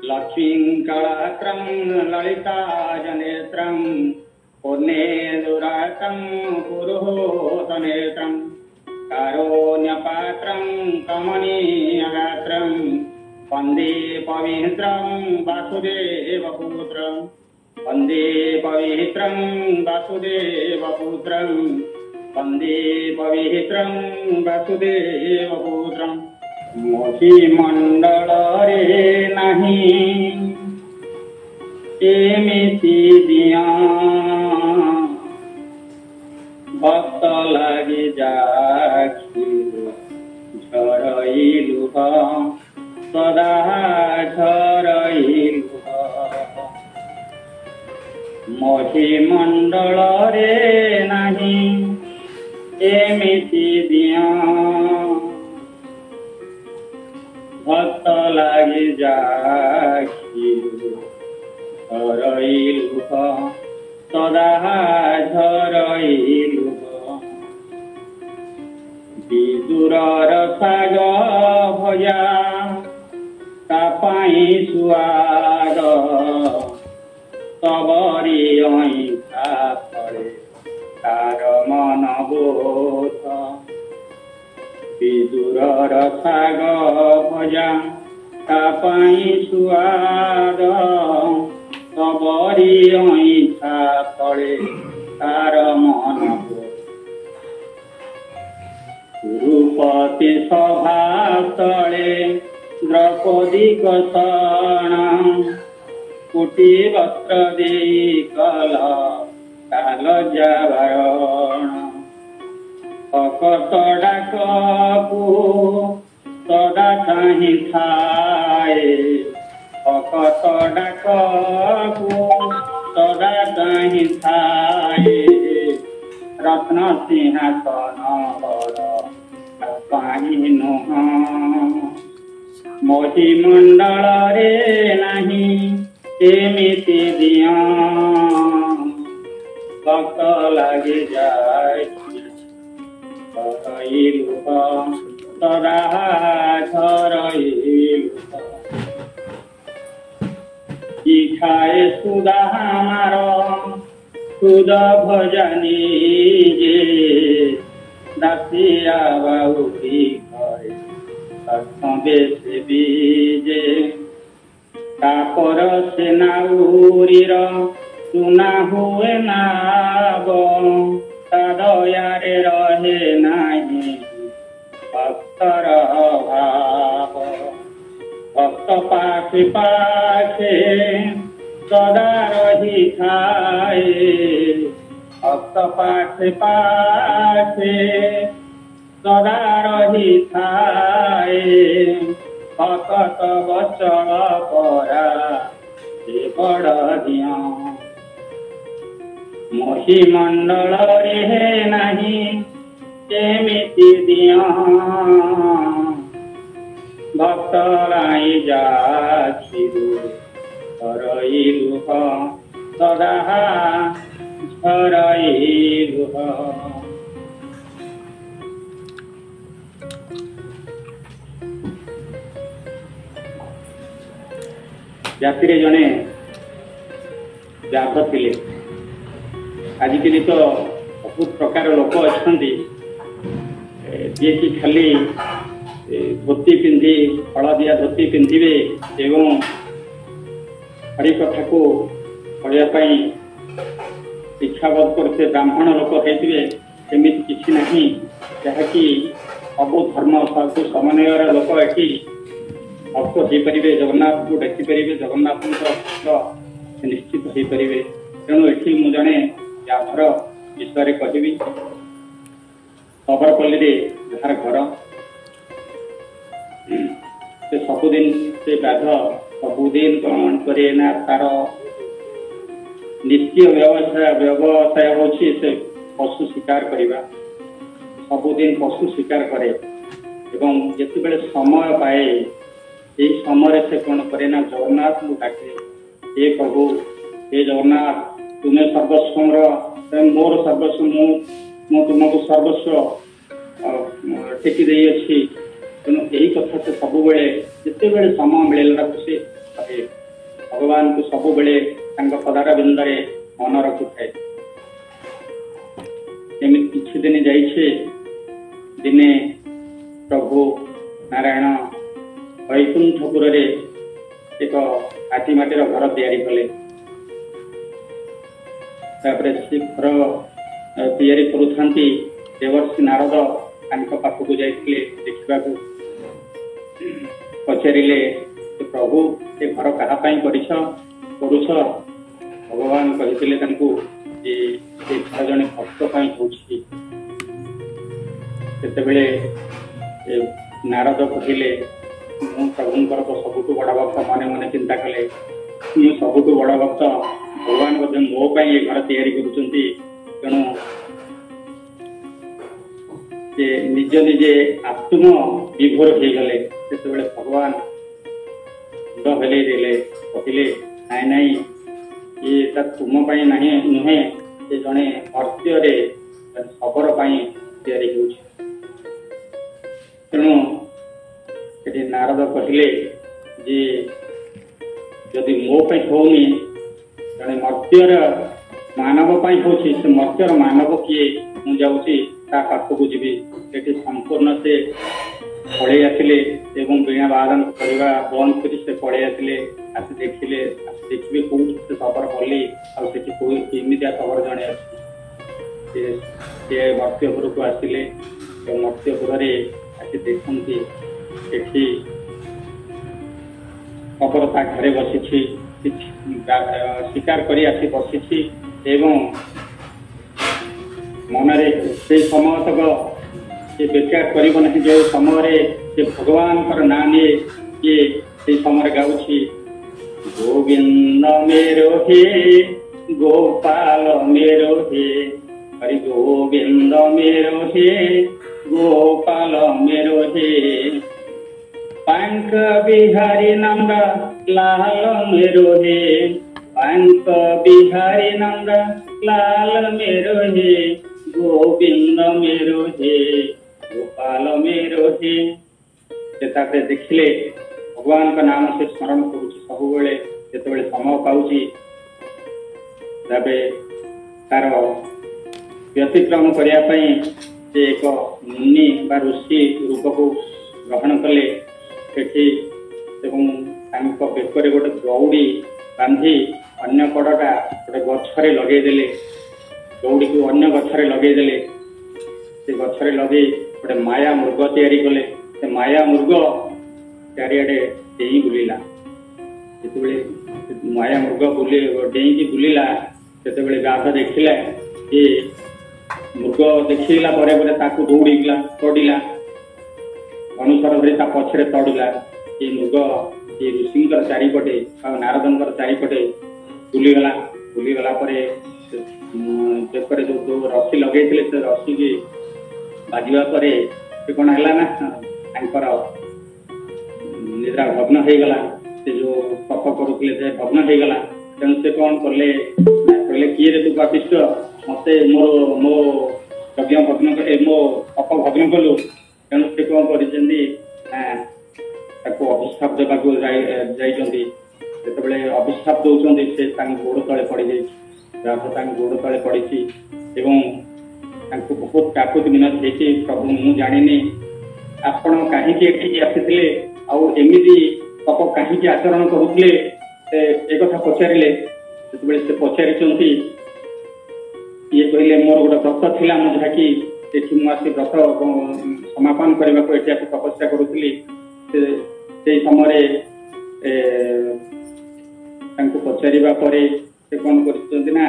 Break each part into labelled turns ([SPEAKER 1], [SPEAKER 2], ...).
[SPEAKER 1] लक्ष्मीं कलात्रं ललिता जनेत्रं पुण्येन्दुरातं पुरुहूतनेत्रं कारुण्यपात्रं कमनीयगात्रं वन्दे पवित्रं वासुदेवपुत्रं वन्दे पवित्रं वासुदेवपुत्रं वन्दे पवित्रं वासुदेवपुत्रं मोहि मंडल रे नहीं एमिति दिया भक्त लगी जाखी झरइलु सदा झरइलु मोहि मंडल रे नहीं एमिति दिया भक्त लगी जाखिलु झरइलु सदा झरइलु विदुरर साग भजा तापाई सुआद सबरी अइठा फले तार मन बोध विदुरर साग भजा तापाई सुआद सबरी अइठा फले तार मन बोध गुरुपति सभा तले द्रौपदी कषण कुटी वस्त्र दे कल काल जावरण भकत डाकू सदा चाहि थाए भकत डाकू सदा चाहि थाए रत्न सिंहासन बड़ पाई नुह मोहि मंडल रे नहीं एमिति दिया भक्त लगी जाइलु सदा झरइलु खाए सुधा हमार खुद भजनी जे दासिया बाबूरी घरे बेस बीजे तापर से नाउरीर सुना हुए नाब दयारे रहे नहीं भक्तर भाव भक्त पाखे पाखे सदा रही खाए भक्त पाखे पाखे सदा रही थाए भक्त बचन परा से बड़ दिया मोहि मंडल रे नहीं एमिति दिया भक्त लाई जाखिलु झरइलु सदा झरइलु जाति जड़े व्याघ्र थे आजिकल तो बहुत प्रकार लोक अच्छा जी कि खाली धोती पिंधि हलदिया धोती पिंधे एवं हरि कथा को पढ़ापी इच्छाबोध करते ब्राह्मण लोक होते सेमती किसी ना जहाँकि सब धर्म सब समन्वय लोक ये भक्त हो पारे जगन्नाथ को डाकिपारे जगन्नाथ भक्त निश्चित हो पारे तेणु ये मुझे व्याघ्र विषय कहबी खबरपल्ली जार घर से सबुदिन से व्याघ्र सबुदिन कौन करे ना तार नित्य व्यवसाय हूँ से पशु शिकार करवा सबुदिन पशु शिकार करे एवं जिते समय पाए यही समय से कौन करे ना जगन्नाथ को डाके ये प्रभु हे जगन्नाथ तुम्हें सर्वस्व मोर सर्वस्व मु तुमको सर्वस्व टेकी तेणु यही कथा से सब जिते समय मिलला से भगवान को सब बेले पदार बिंदे मन रखी थाए। किछि दिन जाइछे दिने प्रभु नारायण वैकुंठपुर रे एक हाथी माटीर घर तैयारी कले। तापर से घर तैयारी करुथांती देवर्षि नारद पाखक जाइथिले देखा पचारे प्रभु ये घर कहा करुछ। भगवान कही घर जड़े भक्त होते नारद कहले प्रभुंर तो सबुठ बड़ भक्त मन मन चिंता कले मु सबुठ बड़ भक्त भगवान मो ये घर तैयारी करुँच तेणु निज निजे आत्म विभोर हो गले। भगवान मुंड हेले कहले नाई नाई ये तुम नुहे ये जड़े मर्त्य शबर तैयारी हो। तेणु ये नारद कहले जे जदि मो होनी जड़े मर्त्यर मानव हो मर्त्यर मानव किए मु जाऊँगी पाखक जी संपूर्ण से पड़े आसिले वीणा वादन करवा बंद कर पड़े आसिले आसी देखिले देखिए कौन से खबर कली आमिया खबर जड़े अच्छे मर्त्यपुर को आसिले मर्त्यपुर आसी देखती खबर ता घरे बसी शिकार कर आसी बसी मनरे से समय तक ये बेकार करना जो समय भगवान ना निये ये समय गाँची गोविंद मेरो हे गोपाल मेरो हे हरि गोविंद मेरो हे गोपाल मेरो हे पांक बिहारी नंद लाल मेरो हे पांक बिहारी नंद लाल मेरो हे गोविंद मेरो हे गोपाल मेरो हे। देखिले भगवान का नाम से स्मरण करुच्ची सब जो समय पाऊँ तार व्यतिक्रम करने एक मुनि बा ऋषि रूप को ग्रहण कले। बेकर गोटे दौड़ी बांधी अन्य कड़टा गोटे गछरे लगेदेले दौड़ी को अन्य गछरे लगेदेले से गछरे लगे गोटे माया मृग तैयारी कले। से माया मृग चारिआडे डेई बुलिला जो माया मृग डेई बुलिला से गाध देखिला ये मृग देखला दौड़ीला तड़िला अनुसार पछरे तड़िला ये मृग ये ऋषि चारिपटे नारदर चारिपटे बुलीगला बुलीगला बेकर जो रस्सी लगे से रस्सी की बाजवा कौन है ना निद्रा भग्न हो गला से जो तप करुले से भग्न हो गला। तेणु से कौन कले कहले किए रे तू पापिष्ट मत मोर मो यज्ञ भग्न मो तप भग्न कलु। तेणु से कौन कर अभिशाप देवाक जाते अभिशाप दौरान से गोड़ तले पड़ जाए गोड़ तले पड़ी बहुत काकुति मिनत होती प्रभु मु जानी आपण कहीं आसी आमती तप कहीं आचरण करुले एक पचारे से पचारि ये कहले मोर गोटे व्रत थिला जहाँकि मुझे व्रत समापन करने को ये तपस्या करुली से समय पचारा से कौन करना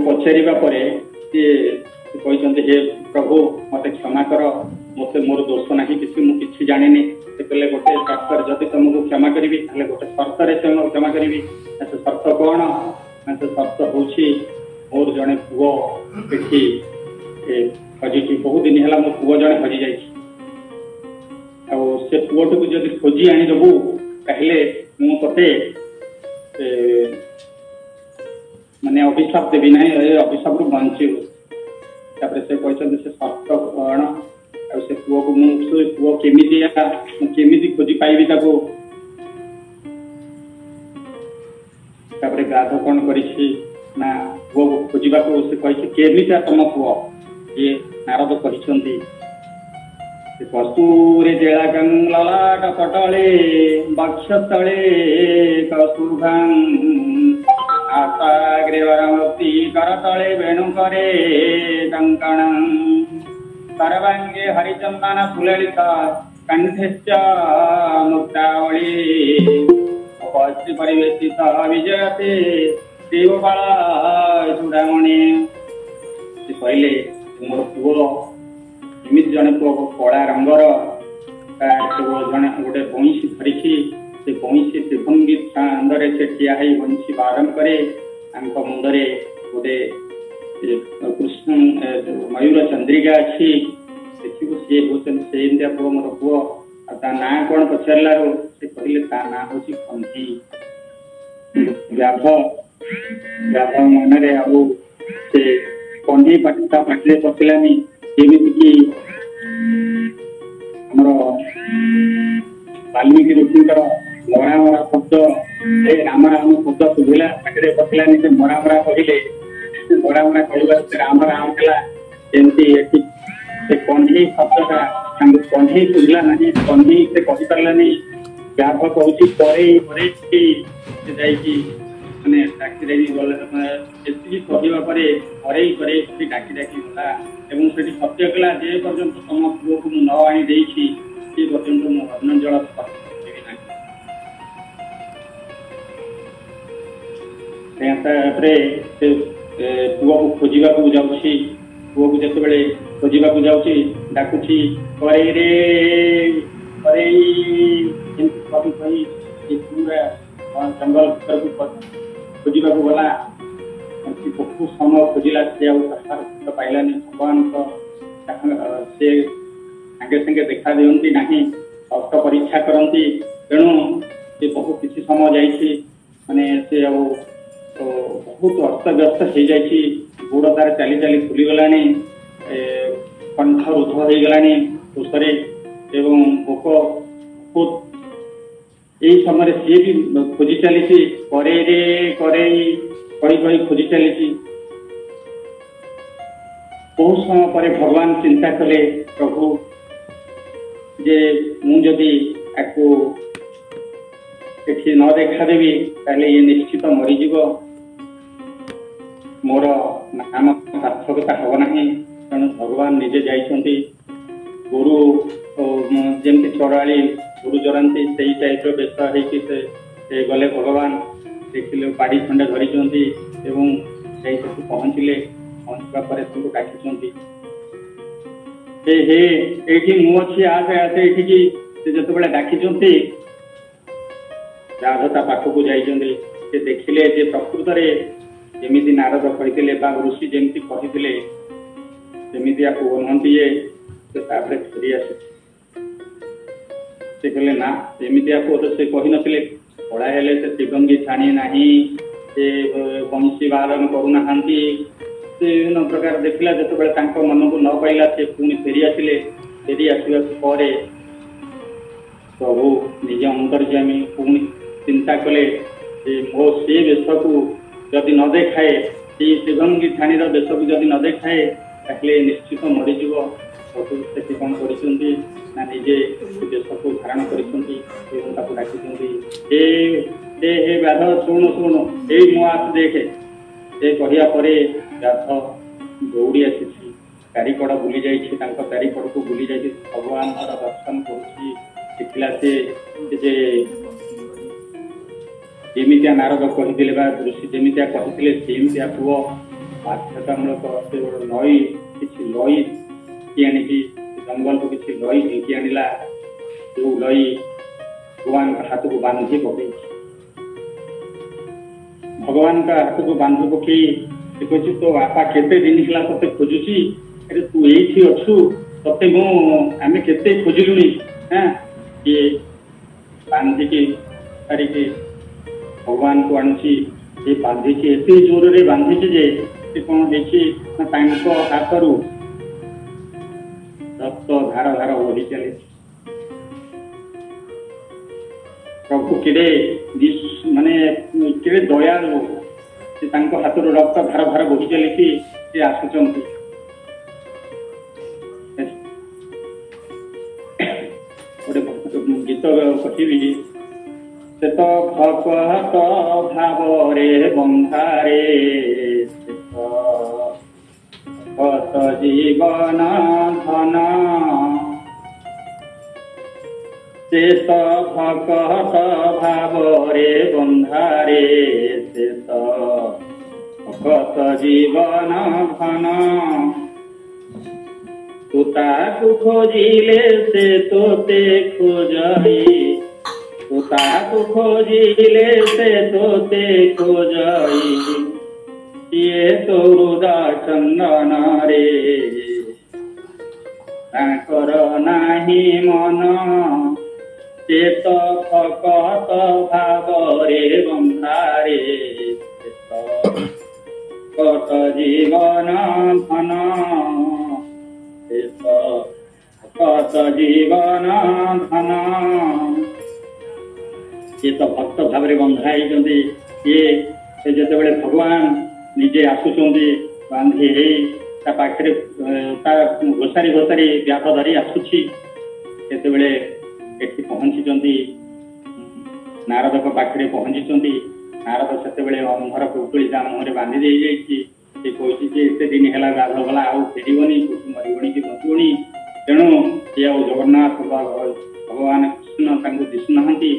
[SPEAKER 1] पचारा हे प्रभु मत क्षमा कर मत मोर दोष ना कि जानी से कहले गोटे शर्त जदि तुमको क्षमा करी गोटे शर्त क्षमा करी से शर्त कौन ना से शर्त हूँ मोर जड़े पुओ हजी बहुत दिन है मो पुओ जड़े हजी जा से पुओटी को जब खोजी आनीदेबू कहले मुझे माने अभिशाप देवी ना अभिशाप रू बंचू। से कहते से शर्त कौन से पुओ को मुझे पुओ केमी खोजी पाइबी तापर गाध कौन कर पुओ को खोजा से कही केमिता तुम पुओ ये नारद कहते कस्तूरी जिला ललाट कटले बक्ष तले कस्तूभां आशाग्रीवरमुक्ति करतले वेणु करे कंकण सर्वांगे हरिचंदन फुललित कंठश्च मुक्तावली उपस्थित परिवेशित विजयते देवबाला चूड़ामणि कहले मोर पुओ एमती जड़े पुओ कला रंगर जड़े गोटे बंशी धरिकी से बंशी त्रिभंगी छांदे से ठिया बंशी बारम करे मुंडे गोटे कृष्ण मयूर चंद्रिका अच्छी देखू सी हूँ से पुओ मोर पुओ ता ना कौन पचारा से कहले ता ना हूँ कंधी व्याध व्याध मन से कंधी पाटे पशिलानी जमीक आमर वाल्मीकि ऋषिंकर मरा मरा शब्द राम राम शब्द शुभिला पाटे पशिलानी से मरा मरा कहले मरा मरा कहवा से राम राम है जमी से कंधी शब्दटा कंधी शुभिला ना कंधी से कही पारानी व्याध कहूँ मैंने डाकी डाकी गला कहवा पर डाकी डाकी गला से सत्य कला जे पर्यंत तुम पुओ को न आनी से पर्यंत मो अग्नजल पुओ को खोजा जाऊँगी पुओ को जिते बड़े खोजा जाऊँगी डाकुची करे रे करे कही पूरा जंगल भर को खोजा गला बहुत समय खोजिला से पाइलानी भगवान से सागे सागे देखा दिखती ना रक्त परीक्षा करती तेणु से बहुत किसी समय जाने से बहुत अस्तव्यस्त हो जाए गोड़ तार चली चली फुलीगला कंठ रुद्ध हो गला उषरे भोक बहुत यही समय सी भी खोजी चली करे रे करे कही कही खोजी चली बहुत समय पर भगवान चिंता कले प्रभु जे मुझे आपको न देखा देवी ताले ये निश्चित मरीज मोर नाम सार्थकता हम ना तेणु भगवान निजे जाइछंती गुरु जमी चौड़ाली गुरु जरांती से टाइप बेस से गले भगवान देखिले बाड़ी खंडे धरी पहुँचले पहुँचवा डाकी ये मुझे आसे आसे ये जो डाकी राधता पाखक जाइए देखिले प्रकृत जमी नारद कहते ऋषि जमी कहते जमी आपको ओह्लती से फेरी आस कहले ना जमी आपको से कही नथिले कड़ा हेले से त्रिभंगी छाणी ना से बंशी बालन करूना विभिन्न प्रकार देखला जो मन को न पाइला से पुणी फेरी आसिले फेरी आसवा प्रभु निज अंतर्जामी पुणी चिंता कले मो से बेश को जदि न देखाए त्रिभंगी छाणी बेश को जदि न देखाए ताकले निश्चित मरीज प्रभु से कौन कर निजे बेश को धारण कर व्याध शुणु शुणु ये मो आस देखे ये कहवा पर व्याध दौड़ी आसी चारिकड़ बुली चारिकड़ को बुली जा भगवान दर्शन करा से जमिया नारद कहते ऋषि जमिया कहते सेमतिया पुओ बाध्यतामूलक से नई किसी लई की जंगल को किसी लई ढिंकी आनिला जो लई भगवान का हाथ को बांधी पकई भगवान का हाथ को बांधी पकई कहे तो बापा केते दिन है ते खोजुची अरे तू ये अच्छु ते आम के खोजिलुनी हाँ ये बांधिकी सारिकी भगवान को आणुची ये बांधी एत जोर से बांधी जे कौन हाथ ରକ୍ତ ଧାର ଧାର ବହି ଚାଲିଛି। ପ୍ରଭୁ କେଡ଼େ ମାନେ କେଡ଼େ ଦୟାଳୁ, ସେ ତାଙ୍କ ହାତରୁ ରକ୍ତ ଧାର ଧାର ବହି ଚାଲିଛି, ସେ ଆସୁଛନ୍ତି। ଗୋଟେ ଗୀତ କହିବି, ସେ ତ ଭକତ ଭାବରେ ବନ୍ଧାରେ, ସେ ତ ଭକତ ଜୀବନ ଧନ, ସେ ତ ଭକତ ଭାବରେ ବନ୍ଧାରେ, ସେ ତ ଭକତ ଜୀବନ ଧନ। ତୁ ତାକୁ ଖୋଜିଲେ ସେ ତୋତେ ଖୋଜଇ, ତୁ ତାକୁ ଖୋଜିଲେ ସେ ତୋତେ ଖୋଜଇ, ସିଏ ତୋ ହୃଦୟ ଚନ୍ଦନରେ ତାଙ୍କର ନାହିଁ ମନ, ସେ ତ ଭକତ ଭାବରେ ବନ୍ଧାରେ, ସେ ତ ଭକତ ଜୀବନ ଧନ, ସେ ତ ଭକତ ଜୀବନ ଧନ। ସିଏ ତ ଭକ୍ତ ଭାବରେ ବନ୍ଧା ହେଇଛନ୍ତି। ସେ ଯେତେବେଳେ ଭଗବାନ ନିଜେ ଆସୁଛନ୍ତି ବାନ୍ଧି ହେଇ ତା ପାଖରେ ତା ଘୋଷାରି ଘୋଷାରି ବ୍ୟାଧ ଧରି ଆସୁଛି, ସେତେବେଳେ ଏଠି ପହଞ୍ଚିଛନ୍ତି, ନାରଦଙ୍କ ପାଖରେ ପହଞ୍ଚିଛନ୍ତି। ନାରଦ ସେତେବେଳେ ଅନ୍ଧର ପୁଟୁଳି ତା ମୁହଁରେ ବାନ୍ଧି ଦେଇଯାଇଛି। ସେ କହୁଛି ଯେ ଏତେ ଦିନ ହେଲା ଗାଧ ଗଲା, ଆଉ ଫେରିବନି, କୋଉଠି ମରିବଣି କି ବଞ୍ଚିବଣି। ତେଣୁ ସେ ଆଉ ଜଗନ୍ନାଥ ଭଗବାନ କୃଷ୍ଣ ତାଙ୍କୁ ଦିଶୁନାହାନ୍ତି।